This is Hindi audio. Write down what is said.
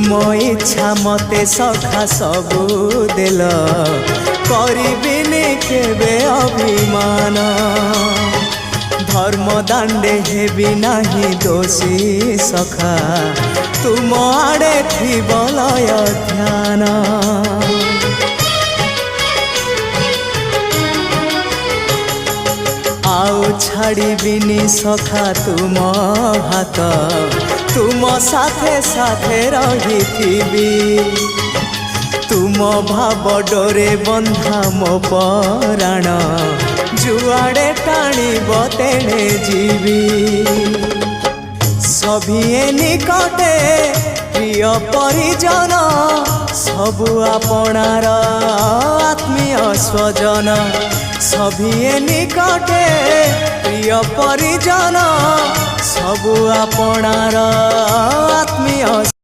तुम इच्छा मते सखा सबू देल करिबिनी केबे अभिमान धर्म दांडे हेबी नाही दोषी सखा तुम आड़े थी बलय ध्यान आउ छाड़िबिनी सखा तुम हाथ तुम साथे साथे रही तुम भाव डोरे बंधा मो पराण जुआड़े टाणीब तेणे जीवी सभिए निकटे प्रिय परिजन सबु आपणार आत्मीय स्वजन सभिए निकटे प्रिय परिजन सबु आपणार आत्मीय